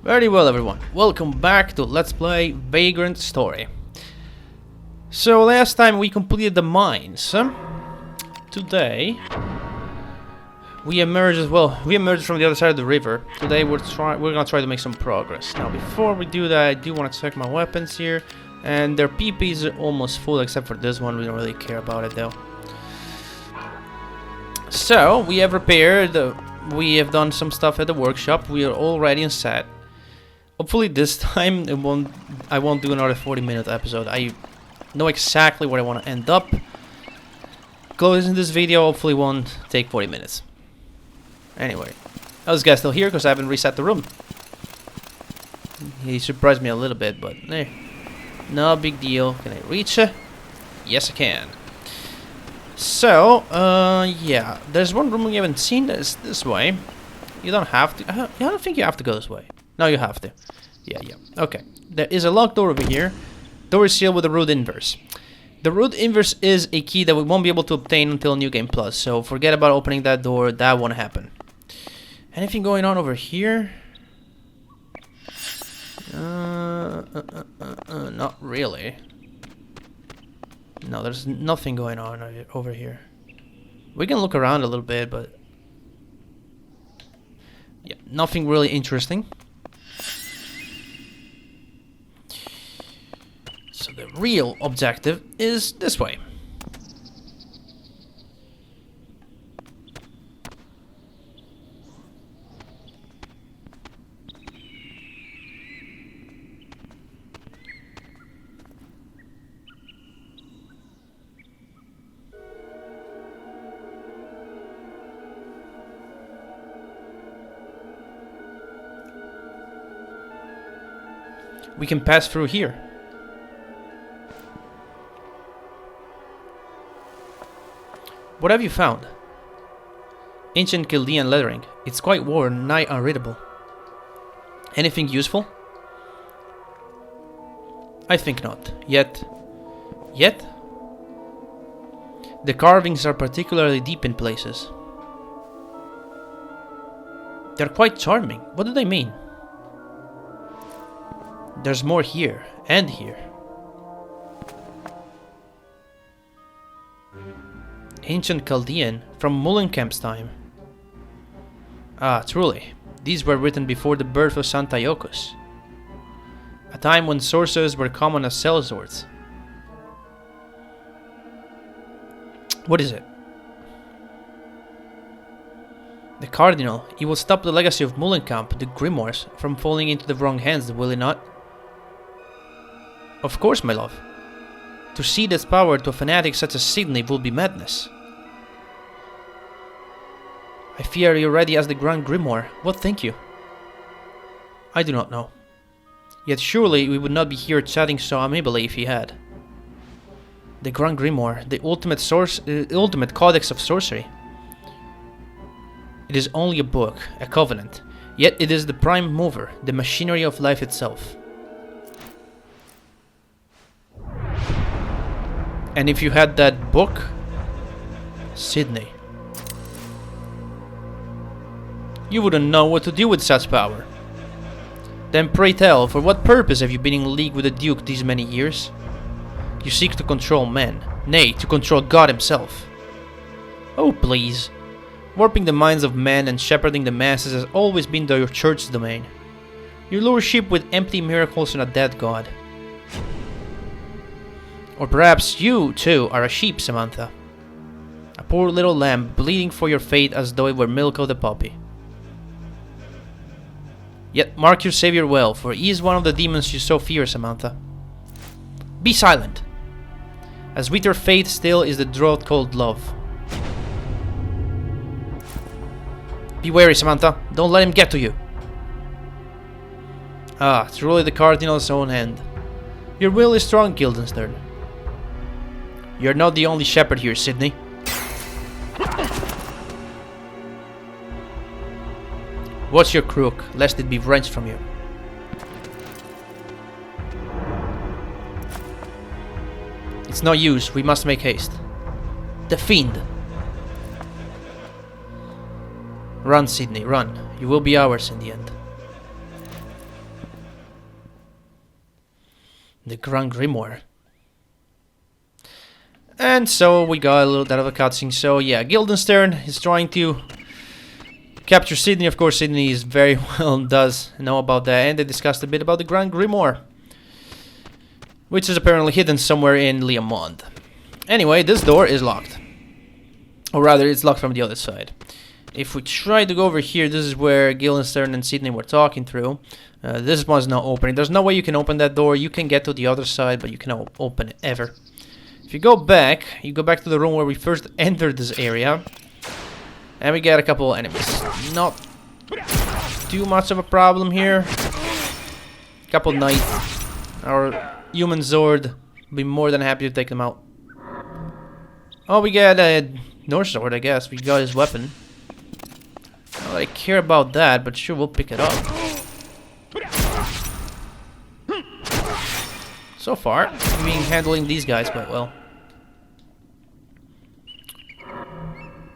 Very well, everyone. Welcome back to Let's Play Vagrant Story. So last time we completed the mines. Today we emerged as well. We emerged from the other side of the river. Today we're gonna try to make some progress. Now, before we do that, I do want to check my weapons here, and their PP is almost full except for this one. We don't really care about it though. So we have repaired. We have done some stuff at the workshop. We are all ready and set. Hopefully this time I won't do another 40-minute episode. I know exactly where I want to end up. Closing this video hopefully won't take 40 minutes. Anyway, this guy's still here because I haven't reset the room. He surprised me a little bit, but no big deal. Can I reach it? Yes, I can. So, yeah, there's one room we haven't seen. That's this way. You don't have to. I don't think you have to go this way. No, you have to. Yeah. Okay. There is a locked door over here. Door is sealed with a root inverse. The root inverse is a key that we won't be able to obtain until New Game Plus. So forget about opening that door. That won't happen. Anything going on over here? Not really. No, there's nothing going on over here. We can look around a little bit, but yeah, nothing really interesting. So the real objective is this way. We can pass through here. What have you found? Ancient Chaldean lettering. It's quite worn, nigh unreadable. Anything useful? I think not. Yet? The carvings are particularly deep in places. They're quite charming. What do they mean? There's more here, and here. Ancient Chaldean, from Mullenkamp's time. Ah, truly. These were written before the birth of Santaiokos. A time when sorcerers were common as sellswords. What is it? The Cardinal. He will stop the legacy of Mullenkamp, the grimoires, from falling into the wrong hands, will he not? Of course, my love. To cede its power to a fanatic such as Sidney will be madness. I fear you're ready as the Grand Grimoire. What think you? I do not know. Yet surely we would not be here chatting so amicably if he had. The Grand Grimoire, the ultimate codex of sorcery. It is only a book, a covenant, yet it is the prime mover, the machinery of life itself. And if you had that book, Sidney, you wouldn't know what to do with such power. Then pray tell, for what purpose have you been in league with the Duke these many years? You seek to control men, nay, to control God himself. Oh please, warping the minds of men and shepherding the masses has always been your church's domain. You lure sheep with empty miracles and a dead God. Or perhaps you, too, are a sheep, Samantha. A poor little lamb bleeding for your fate as though it were milk of the puppy. Yet mark your savior well, for he is one of the demons you so fear, Samantha. Be silent! As with your fate still is the drought called love. Be wary, Samantha. Don't let him get to you. Ah, truly the Cardinal's own hand. Your will is strong, Guildenstern. You're not the only shepherd here, Sidney. Watch your crook, lest it be wrenched from you. It's no use, we must make haste. The fiend! Run, Sidney, run. You will be ours in the end. The Grand Grimoire. And so we got a little bit of a cutscene. So yeah, Guildenstern is trying to capture Sydney. Of course, Sydney is very well does know about that, and they discussed a bit about the Grand Grimoire, which is apparently hidden somewhere in Leá Monde. Anyway, this door is locked, or rather, it's locked from the other side. If we try to go over here, this is where Guildenstern and Sydney were talking through. This one's not opening. There's no way you can open that door. You can get to the other side, but you cannot open it ever. If you go back to the room where we first entered this area, and we get a couple of enemies. Not too much of a problem here. Couple knights. Our human Zord will be more than happy to take them out. Oh, we got a Norse Sword, I guess. We got his weapon. Not that I care about that, but sure, we'll pick it up. So far, we've been handling these guys quite well.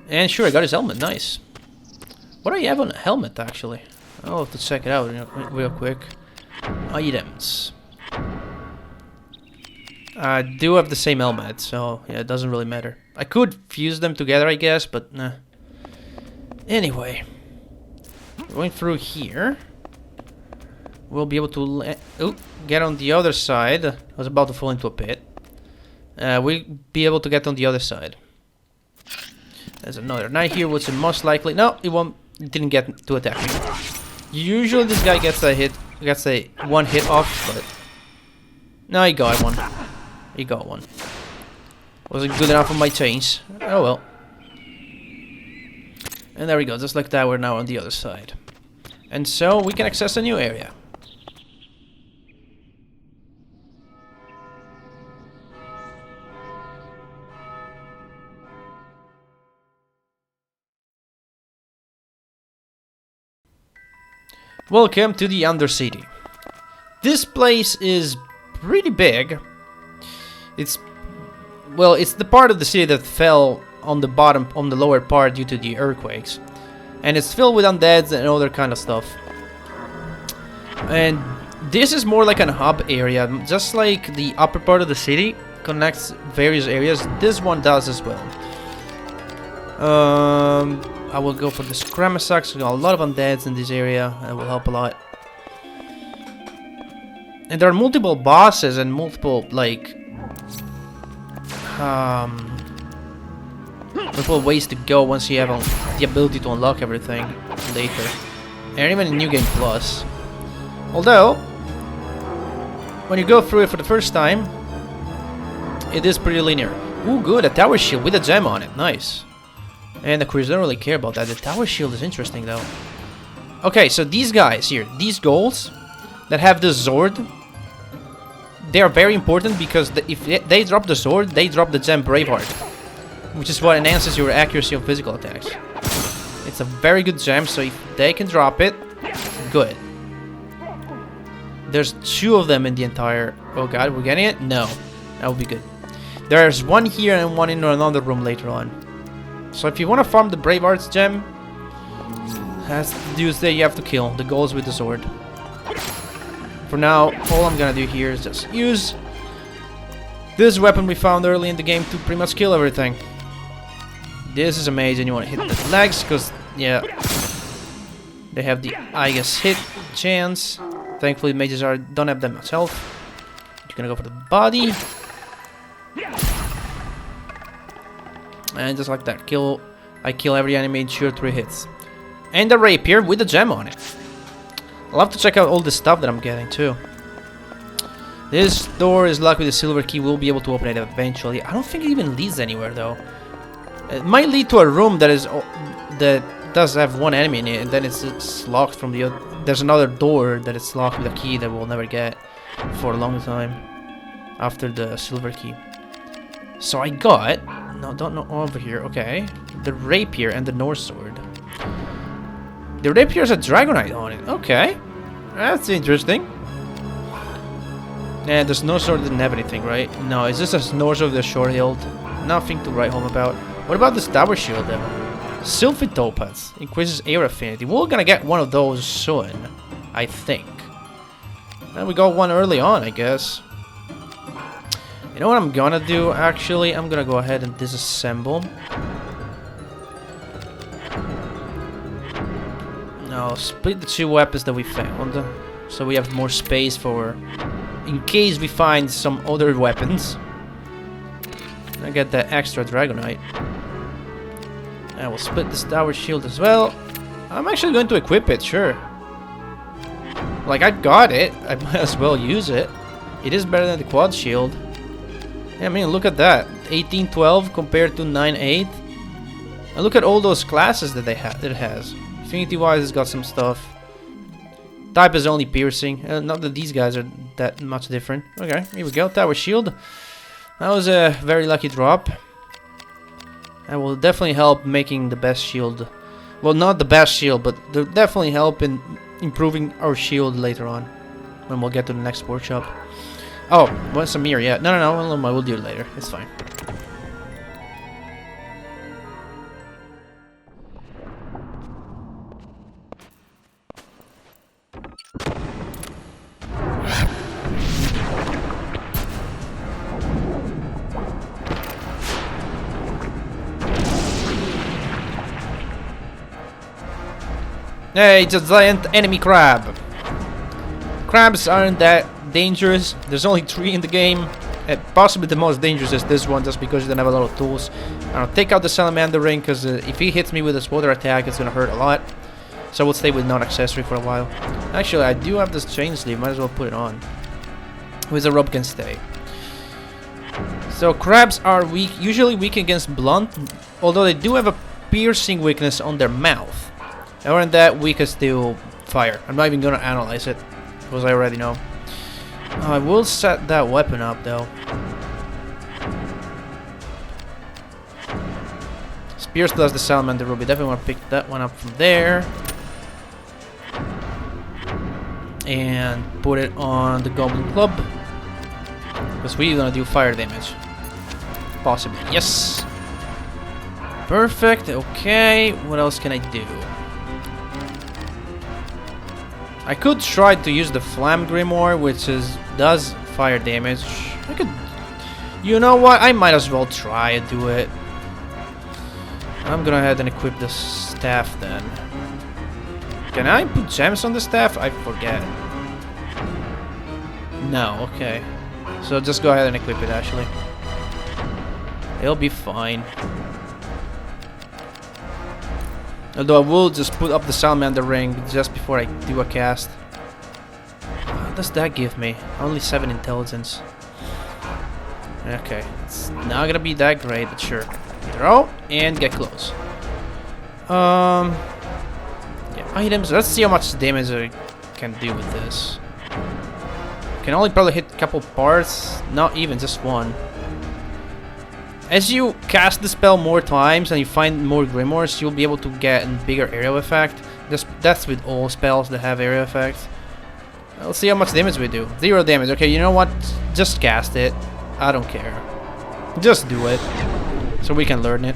And sure, I got his helmet. Nice. What do you have on a helmet, actually? I'll have to check it out real quick. Items. I do have the same helmet, so yeah, it doesn't really matter. I could fuse them together, I guess, but nah. Anyway, going through here, we'll be able to get on the other side. I was about to fall into a pit. We'll be able to get on the other side. There's another knight here, which is most likely. No, it won't. It didn't get to attack me. Usually, this guy gets a hit, gets a one hit off, but no, he got one. He got one. Wasn't good enough for my chains. Oh well. And there we go. Just like that, we're now on the other side, and so we can access a new area. Welcome to the Undercity. This place is pretty big. It's the part of the city that fell on the bottom, on the lower part due to the earthquakes. And it's filled with undeads and other kind of stuff. And this is more like an hub area, just like the upper part of the city connects various areas. This one does as well. I will go for the Scramasax. We got a lot of undeads in this area. That will help a lot. And there are multiple bosses and multiple, like, multiple ways to go once you have the ability to unlock everything later. And even in New Game Plus. Although, when you go through it for the first time, it is pretty linear. Ooh, good, a tower shield with a gem on it. Nice. And of course, I don't really care about that. The tower shield is interesting, though. Okay, so these guys here, these goals that have the Zord, they are very important because if they drop the Zord, they drop the gem Braveheart, which is what enhances your accuracy on physical attacks. It's a very good gem, so if they can drop it, good. There's 2 of them in the entire... Oh god, we're getting it? No. That would be good. There's one here and one in another room later on. So if you want to farm the Braveheart's gem, as the dudes that you have to kill, the goals with the sword. For now, all I'm gonna do here is just use this weapon we found early in the game to pretty much kill everything. This is amazing. You want to hit the legs, because, yeah, they have the, I guess, hit chance. Thankfully, mages don't have that much health. You're gonna go for the body. And just like that, I kill every enemy in 2 or 3 hits. And a rapier with a gem on it. I'll have to check out all the stuff that I'm getting too. This door is locked with a silver key. We'll be able to open it eventually. I don't think it even leads anywhere though. It might lead to a room that does have one enemy in it, and then it's locked from the other. There's another door that is locked with a key that we'll never get for a long time after the silver key. So I got, no, don't know over here. Okay, the rapier and the Norse sword. The rapier has a dragonite on it. Okay, that's interesting. And the snow sword didn't have anything, right? No, it's just a snow sword that's short-heeled. Nothing to write home about. What about this tower shield then? Sylphid Topaz increases air affinity. We're gonna get one of those soon, I think. And we got one early on, I guess. You know what I'm gonna do, actually? I'm gonna go ahead and disassemble. Now, split the 2 weapons that we found. So we have more space for... in case we find some other weapons. I get that extra Dragonite. I will split this tower shield as well. I'm actually going to equip it, sure. Like, I got it. I might as well use it. It is better than the quad shield. Yeah, I mean, look at that. 1812 compared to 98. And look at all those classes that it has. Affinity-wise, it's got some stuff. Type is only piercing. Not that these guys are that much different. Okay, here we go. Tower shield. That was a very lucky drop. That will definitely help making the best shield. Well, not the best shield, but they'll definitely help in improving our shield later on. When we'll get to the next workshop. Oh, what's a mirror? Yeah. No, we'll do it later. It's fine. Hey, it's a giant enemy crab. Crabs aren't that dangerous. There's only 3 in the game. Possibly the most dangerous is this one, just because you don't have a lot of tools. I'll take out the salamander ring, because if he hits me with his water attack, it's gonna hurt a lot. So we'll stay with non-accessory for a while. Actually, I do have this chain sleeve. Might as well put it on. With a rope can stay. So crabs are weak, usually weak against blunt, although they do have a piercing weakness on their mouth. Other than that, weakest to fire. I'm not even gonna analyze it, because I already know. I will set that weapon up though. Spears does the salamander ruby. Definitely want to pick that one up from there. And put it on the goblin club. Because we're gonna do fire damage. Possibly. Yes! Perfect. Okay. What else can I do? I could try to use the Flam Grimoire, which does fire damage. I could... You know what? I might as well try and do it. I'm gonna head and equip the staff then. Can I put gems on the staff? I forget. No, okay. So just go ahead and equip it, actually. It'll be fine. Although I will just put up the salamander ring just before I do a cast. What does that give me? Only 7 intelligence. Okay, it's not gonna be that great, but sure. Throw and get close. Yeah, items. Let's see how much damage I can do with this. Can only probably hit a couple parts, not even just one. As you cast the spell more times and you find more grimoires, you'll be able to get a bigger area effect. That's with all spells that have area effects. Let's see how much damage we do. 0 damage. Okay, you know what? Just cast it. I don't care. Just do it, so we can learn it.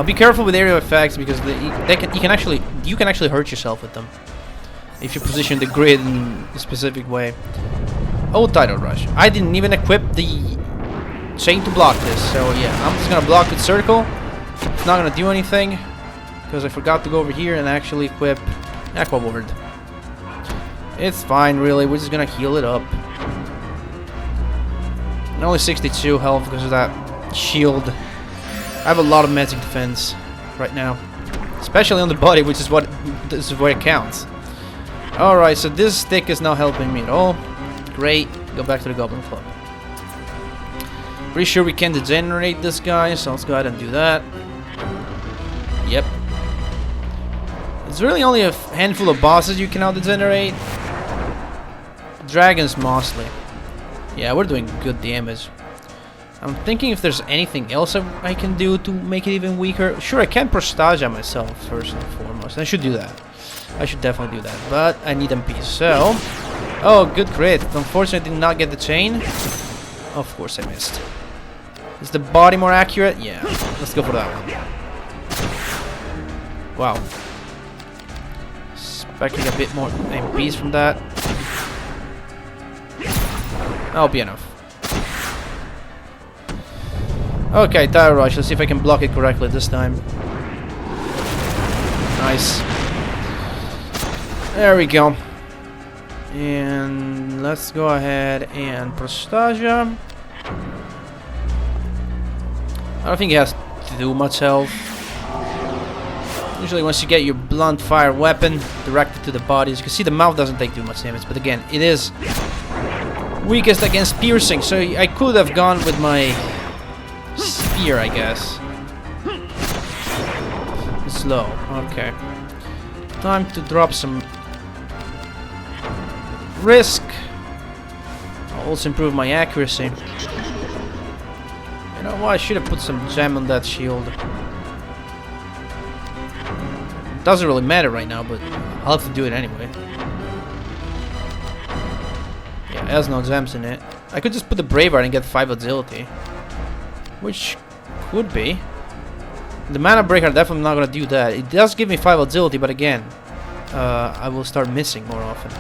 Be careful with area effects because you can actually hurt yourself with them if you position the grid in a specific way. Oh, Tidal Rush. I didn't even equip the chain to block this, so yeah, I'm just gonna block with circle. It's not gonna do anything because I forgot to go over here and actually equip Aqua Ward. It's fine, really. We're just gonna heal it up. And only 62 health because of that shield. I have a lot of magic defense right now, especially on the body, which is what it counts. All right, so this stick is not helping me at all. Great. Go back to the Goblin Club. Pretty sure we can degenerate this guy, so let's go ahead and do that. Yep. It's really only a handful of bosses you can now degenerate. Dragons mostly. Yeah, we're doing good damage. I'm thinking if there's anything else I can do to make it even weaker. Sure, I can Prostasia myself first and foremost. I should do that. I should definitely do that. But I need MP, so... Oh, good crit. Unfortunately, I did not get the chain. Of course I missed. Is the body more accurate? Yeah. Let's go for that one. Wow. Expecting a bit more MPs from that. That'll be enough. Okay, tire rush. Let's see if I can block it correctly this time. Nice. There we go. And let's go ahead and Prostasia. I don't think it has to do much health. Usually once you get your blunt fire weapon directed to the body, as you can see the mouth doesn't take too much damage, but again, it is weakest against piercing, so I could have gone with my spear, I guess. It's low, okay. Time to drop some risk. I'll also improve my accuracy. You know what, I should have put some gem on that shield. Doesn't really matter right now, but I'll have to do it anyway. Yeah, it has no gems in it. I could just put the Braveheart and get 5 agility, which could be. The Mana Breaker, definitely not gonna do that. It does give me 5 agility, but again, I will start missing more often.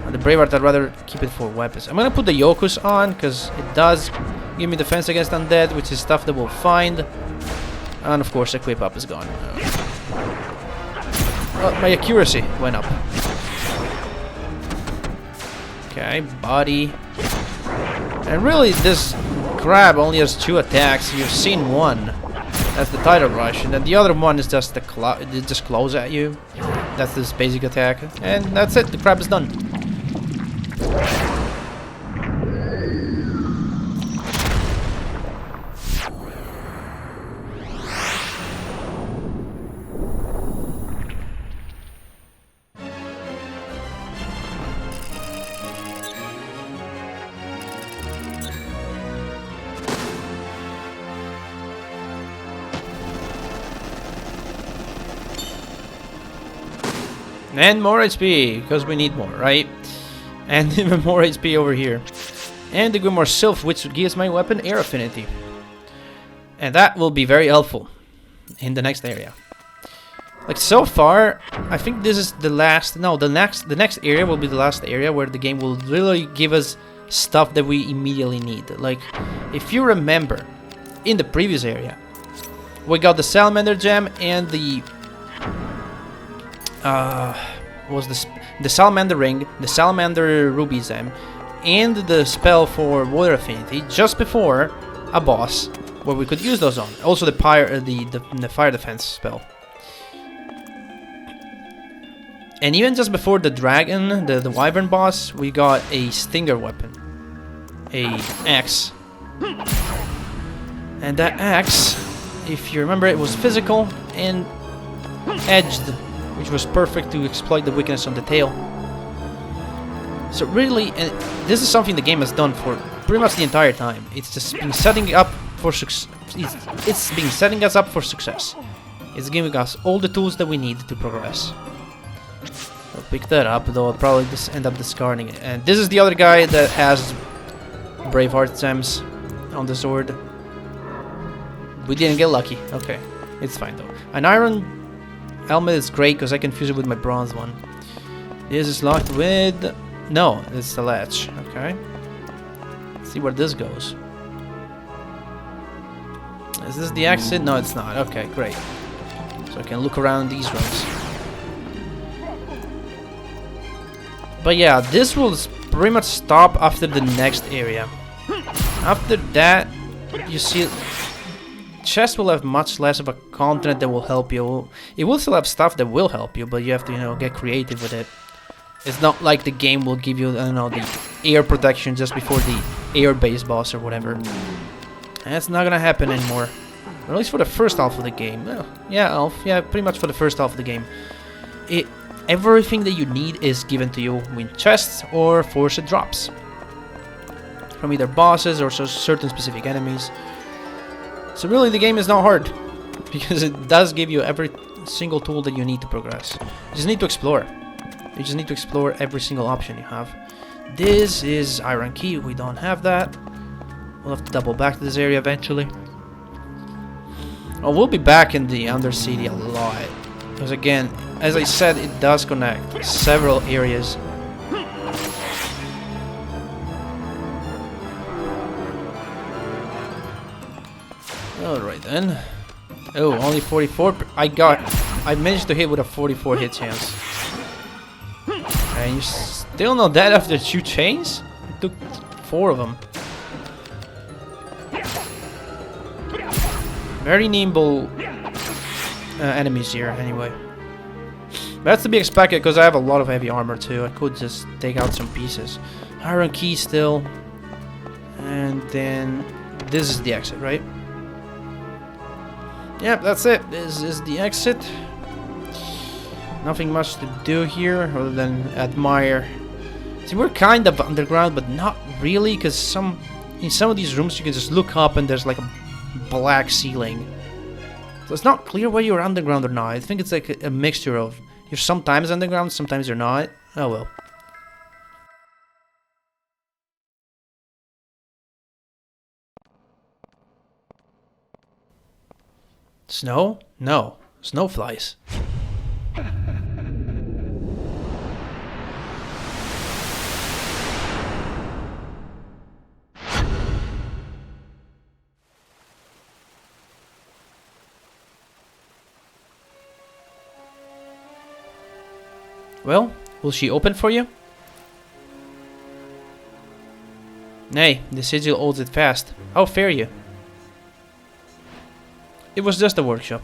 And the Braveheart, I'd rather keep it for weapons. I'm gonna put the Yokus on, because it does give me defense against undead, which is stuff that we'll find. And of course, equip up is gone. Well, my accuracy went up. Okay, body. And really, this crab only has 2 attacks. You've seen one. That's the Tidal Rush. And then the other one is just the it just close at you. That's this basic attack. And that's it. The crab is done. And more HP, because we need more, right? And even more HP over here. And the Grimoire Sylph, which gives my weapon air affinity. And that will be very helpful in the next area. Like, so far, I think this is the last... No, the next area will be the last area where the game will really give us stuff that we immediately need. Like, if you remember, in the previous area, we got the Salamander Gem and the... was the Salamander Ring, the Salamander Ruby Gem, and the spell for Water Affinity just before a boss where we could use those on. Also the Fire Defense spell. And even just before the Dragon, the Wyvern boss, we got a Stinger weapon. A axe. And that axe, if you remember, it was physical and edged, which was perfect to exploit the weakness on the tail. So really, and this is something the game has done for pretty much the entire time. It's just been setting up for success. It's been setting us up for success. It's giving us all the tools that we need to progress. I'll pick that up, though I'll probably just end up discarding it. And this is the other guy that has Braveheart gems on the sword. We didn't get lucky. Okay, it's fine though. An iron helmet is great because I can fuse it with my bronze one. This is locked with... No, it's the latch. Okay. Let's see where this goes. Is this the exit? No, it's not. Okay, great. So I can look around these rooms. But yeah, this will pretty much stop after the next area. After that, you see... Chest will have much less of a content that will help you. It will still have stuff that will help you, but you have to, you know, get creative with it. It's not like the game will give you, I don't know, the air protection just before the air-based boss or whatever. That's not gonna happen anymore. Or at least for the first half of the game. Well, yeah, pretty much for the first half of the game. Everything that you need is given to you in chests or forced drops. From either bosses or certain specific enemies. So really the game is not hard, because it does give you every single tool that you need to progress. You just need to explore. You just need to explore every single option you have. This is Iron Key, we don't have that. We'll have to double back to this area eventually. Oh, we'll be back in the Undercity a lot. Because again, as I said, it does connect several areas. Alright then. Oh, only 44. I managed to hit with a 44 hit chance. And you still not dead after 2 chains? It took 4 of them. Very nimble enemies here, anyway. That's to be expected because I have a lot of heavy armor too. I could just take out some pieces. Iron key still. And then this is the exit, right? Yep, that's it. This is the exit. Nothing much to do here other than admire. See, we're kind of underground, but not really, because in some of these rooms you can just look up and there's like a black ceiling. So it's not clear whether you're underground or not. I think it's like a mixture of you're sometimes underground, sometimes you're not. Oh well. Snow? No. Snow flies. Well, will she open for you? Nay, the sigil holds it fast. How fare you? It was just a workshop.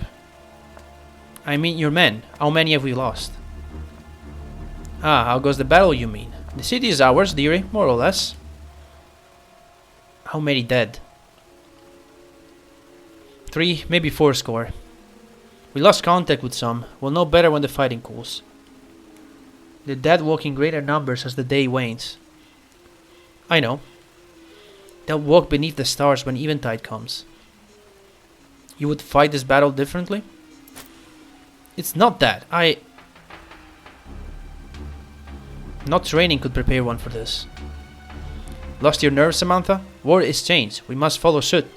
I mean your men. How many have we lost? Ah, how goes the battle, you mean? The city is ours, dearie, more or less. How many dead? 3, maybe 4 score. We lost contact with some. We'll know better when the fighting cools. The dead walk in greater numbers as the day wanes. I know. They'll walk beneath the stars when eventide comes. You would fight this battle differently? It's not that. Not training could prepare one for this. Lost your nerve, Samantha? War is changed. We must follow suit.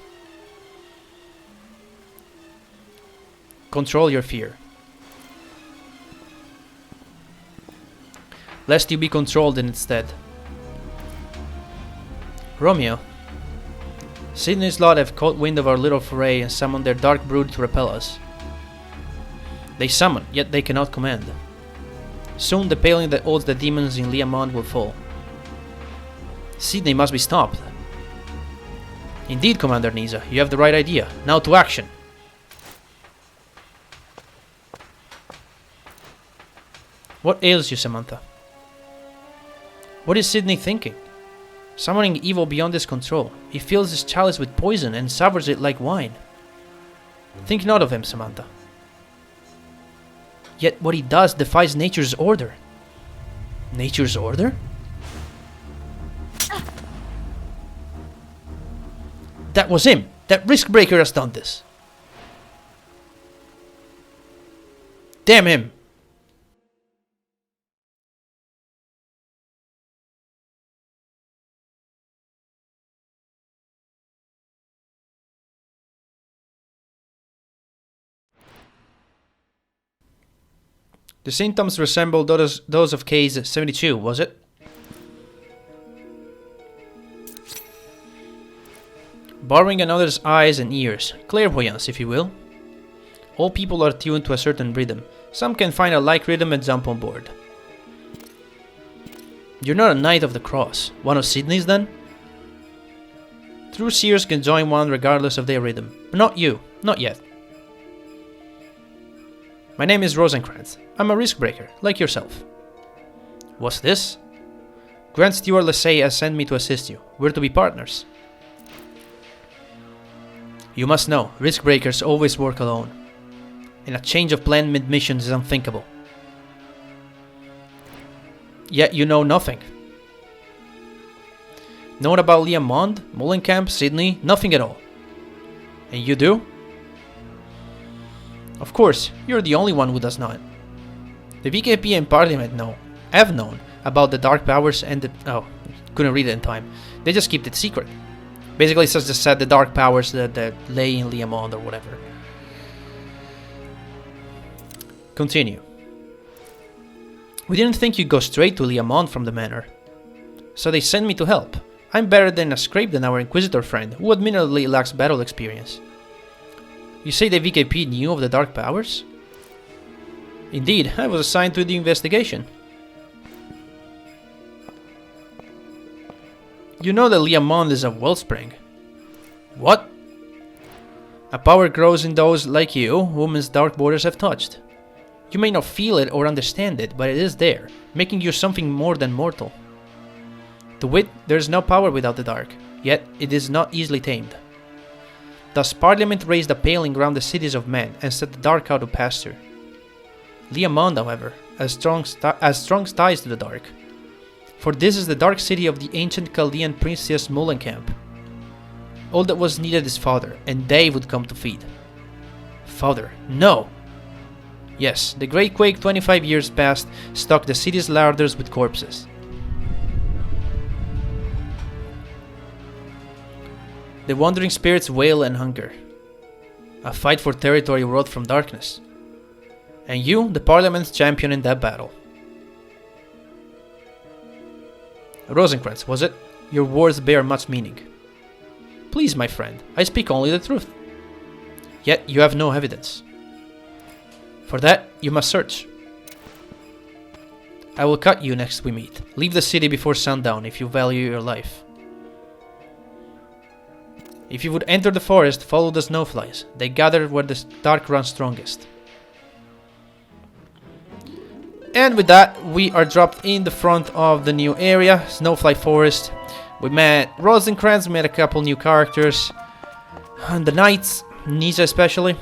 Control your fear. Lest you be controlled instead. Romeo. Sydney's lot have caught wind of our little foray and summoned their dark brood to repel us. They summon, yet they cannot command. Soon the paling that holds the demons in Leá Monde will fall. Sydney must be stopped. Indeed, Commander Nisa, you have the right idea. Now to action. What ails you, Samantha? What is Sydney thinking? Summoning evil beyond his control. He fills his chalice with poison and savours it like wine. Think not of him, Samantha. Yet what he does defies nature's order. Nature's order? That was him! That Riskbreaker has done this! Damn him! The symptoms resemble those of case 72, was it? Borrowing another's eyes and ears, clairvoyance if you will. All people are tuned to a certain rhythm. Some can find a like rhythm and jump on board. You're not a Knight of the Cross. One of Sydney's then? True seers can join one regardless of their rhythm. But not you. Not yet. My name is Rosencrantz. I'm a Riskbreaker, like yourself. What's this? Grand Steward Lesay has sent me to assist you. We're to be partners. You must know, Riskbreakers always work alone. And a change of plan mid-mission is unthinkable. Yet you know nothing. Known about Leá Monde, Mullenkamp, Sydney, nothing at all. And you do? Of course, you're the only one who does not. The VKP and Parliament have known about the dark powers and the... Oh, couldn't read it in time. They just kept it secret. Basically, it's just said the dark powers that lay in Leá Monde or whatever. Continue. We didn't think you'd go straight to Leá Monde from the manor. So they sent me to help. I'm better than a scrape than our Inquisitor friend, who admittedly lacks battle experience. You say the VKP knew of the dark powers? Indeed, I was assigned to the investigation. You know that Leá Monde is a wellspring. What? A power grows in those like you, whom dark borders have touched. You may not feel it or understand it, but it is there, making you something more than mortal. To wit, there is no power without the dark, yet it is not easily tamed. Thus Parliament raised a paling round the cities of men and set the dark out of pasture. Leá Monde, however, has strong ties to the dark, for this is the dark city of the ancient Chaldean princess Mullenkamp. All that was needed is fodder, and they would come to feed. Fodder? No! Yes, the Great Quake 25 years past stocked the city's larders with corpses. The wandering spirits wail and hunger. A fight for territory wrought from darkness. And you, the Parliament's champion in that battle. Rosencrantz, was it? Your words bear much meaning. Please, my friend, I speak only the truth. Yet you have no evidence. For that, you must search. I will cut you next we meet. Leave the city before sundown if you value your life. If you would enter the forest, follow the snowflies. They gather where the dark runs strongest. And with that, we are dropped in the front of the new area, Snowfly Forest. We met Rosencrantz, we met a couple new characters. And the knights, Nisa especially.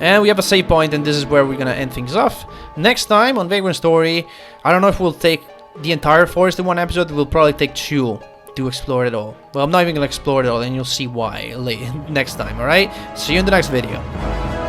And we have a save point, and this is where we're gonna end things off. Next time on Vagrant Story, I don't know if we'll take the entire forest in one episode. We'll probably take 2 to explore it all. Well, I'm not even gonna explore it all, and you'll see why next time, alright? See you in the next video.